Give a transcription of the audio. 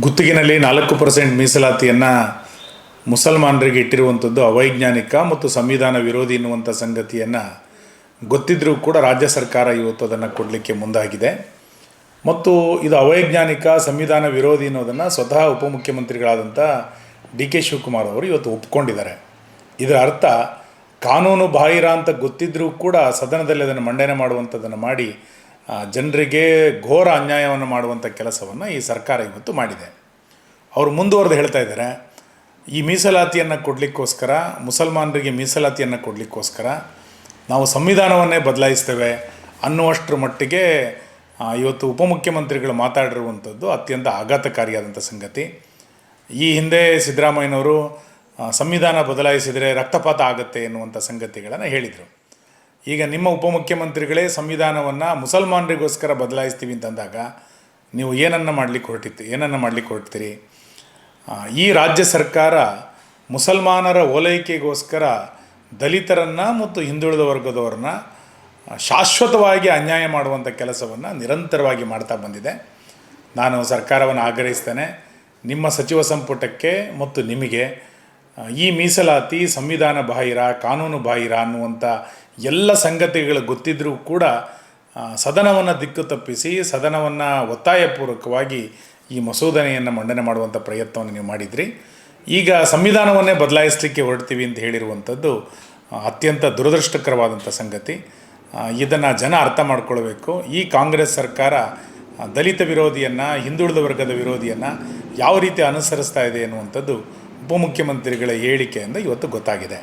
ಗುತ್ತಿಗೆನಲ್ಲಿ 4% ಮೀಸಲಾತಿಯನ್ನು ಮುಸಲ್ಮಾನರಿಗೆ ಇಟ್ಟಿರುವಂಥದ್ದು ಅವೈಜ್ಞಾನಿಕ ಮತ್ತು ಸಂವಿಧಾನ ವಿರೋಧಿ ಎನ್ನುವಂಥ ಸಂಗತಿಯನ್ನು ಗೊತ್ತಿದ್ದರೂ ಕೂಡ ರಾಜ್ಯ ಸರ್ಕಾರ ಇವತ್ತು ಅದನ್ನು ಕೊಡಲಿಕ್ಕೆ ಮುಂದಾಗಿದೆ. ಮತ್ತು ಇದು ಅವೈಜ್ಞಾನಿಕ ಸಂವಿಧಾನ ವಿರೋಧಿ ಅನ್ನೋದನ್ನು ಸ್ವತಃ ಉಪಮುಖ್ಯಮಂತ್ರಿಗಳಾದಂಥ ಡಿ ಕೆ ಶಿವಕುಮಾರ್ ಅವರು ಇವತ್ತು ಒಪ್ಕೊಂಡಿದ್ದಾರೆ. ಇದರ ಅರ್ಥ ಕಾನೂನು ಬಾಹಿರ ಅಂತ ಗೊತ್ತಿದ್ದರೂ ಕೂಡ ಸದನದಲ್ಲಿ ಅದನ್ನು ಮಂಡನೆ ಮಾಡುವಂಥದ್ದನ್ನು ಮಾಡಿ ಜನರಿಗೆ ಘೋರ ಅನ್ಯಾಯವನ್ನು ಮಾಡುವಂಥ ಕೆಲಸವನ್ನು ಈ ಸರ್ಕಾರ ಇವತ್ತು ಮಾಡಿದೆ. ಅವರು ಮುಂದುವರೆದು ಹೇಳ್ತಾ ಇದ್ದಾರೆ, ಈ ಮೀಸಲಾತಿಯನ್ನು ಕೊಡಲಿಕ್ಕೋಸ್ಕರ, ಮುಸಲ್ಮಾನರಿಗೆ ಮೀಸಲಾತಿಯನ್ನು ಕೊಡಲಿಕ್ಕೋಸ್ಕರ ನಾವು ಸಂವಿಧಾನವನ್ನೇ ಬದಲಾಯಿಸ್ತೇವೆ ಅನ್ನುವಷ್ಟರ ಮಟ್ಟಿಗೆ ಇವತ್ತು ಉಪಮುಖ್ಯಮಂತ್ರಿಗಳು ಮಾತಾಡಿರುವಂಥದ್ದು ಅತ್ಯಂತ ಆಘಾತಕಾರಿಯಾದಂಥ ಸಂಗತಿ. ಈ ಹಿಂದೆ ಸಿದ್ದರಾಮಯ್ಯನವರು ಸಂವಿಧಾನ ಬದಲಾಯಿಸಿದರೆ ರಕ್ತಪಾತ ಆಗುತ್ತೆ ಎನ್ನುವಂಥ ಸಂಗತಿಗಳನ್ನು ಹೇಳಿದರು. ಈಗ ನಿಮ್ಮ ಉಪಮುಖ್ಯಮಂತ್ರಿಗಳೇ ಸಂವಿಧಾನವನ್ನು ಮುಸಲ್ಮಾನರಿಗೋಸ್ಕರ ಬದಲಾಯಿಸ್ತೀವಿ ಅಂತಂದಾಗ ನೀವು ಏನನ್ನು ಮಾಡಲಿಕ್ಕೆ ಹೊರಡ್ತೀರಿ? ಈ ರಾಜ್ಯ ಸರ್ಕಾರ ಮುಸಲ್ಮಾನರ ಓಲೈಕೆಗೋಸ್ಕರ ದಲಿತರನ್ನು ಮತ್ತು ಹಿಂದುಳಿದ ವರ್ಗದವರನ್ನ ಶಾಶ್ವತವಾಗಿ ಅನ್ಯಾಯ ಮಾಡುವಂಥ ಕೆಲಸವನ್ನು ನಿರಂತರವಾಗಿ ಮಾಡ್ತಾ ಬಂದಿದೆ. ನಾನು ಸರ್ಕಾರವನ್ನು ಆಗ್ರಹಿಸ್ತೇನೆ, ನಿಮ್ಮ ಸಚಿವ ಸಂಪುಟಕ್ಕೆ ಮತ್ತು ನಿಮಗೆ ಈ ಮೀಸಲಾತಿ ಸಂವಿಧಾನ ಬಾಹಿರ, ಕಾನೂನು ಬಾಹಿರ ಅನ್ನುವಂಥ ಎಲ್ಲ ಸಂಗತಿಗಳು ಗೊತ್ತಿದ್ದರೂ ಕೂಡ ಸದನವನ್ನು ದಿಕ್ಕು ತಪ್ಪಿಸಿ ಸದನವನ್ನು ಒತ್ತಾಯಪೂರ್ವಕವಾಗಿ ಈ ಮಸೂದನೆಯನ್ನು ಮಂಡನೆ ಮಾಡುವಂಥ ಪ್ರಯತ್ನವನ್ನು ನೀವು ಮಾಡಿದ್ರಿ. ಈಗ ಸಂವಿಧಾನವನ್ನೇ ಬದಲಾಯಿಸಲಿಕ್ಕೆ ಹೊರಡ್ತೀವಿ ಅಂತ ಹೇಳಿರುವಂಥದ್ದು ಅತ್ಯಂತ ದುರದೃಷ್ಟಕರವಾದಂಥ ಸಂಗತಿ. ಇದನ್ನು ಜನ ಅರ್ಥ ಮಾಡ್ಕೊಳ್ಬೇಕು. ಈ ಕಾಂಗ್ರೆಸ್ ಸರ್ಕಾರ ದಲಿತ ವಿರೋಧಿಯನ್ನು, ಹಿಂದುಳಿದ ವರ್ಗದ ವಿರೋಧಿಯನ್ನು ಯಾವ ರೀತಿ ಅನುಸರಿಸ್ತಾ ಇದೆ ಎನ್ನುವಂಥದ್ದು ಉಪಮುಖ್ಯಮಂತ್ರಿಗಳ ಹೇಳಿಕೆಯಿಂದ ಇವತ್ತು ಗೊತ್ತಾಗಿದೆ.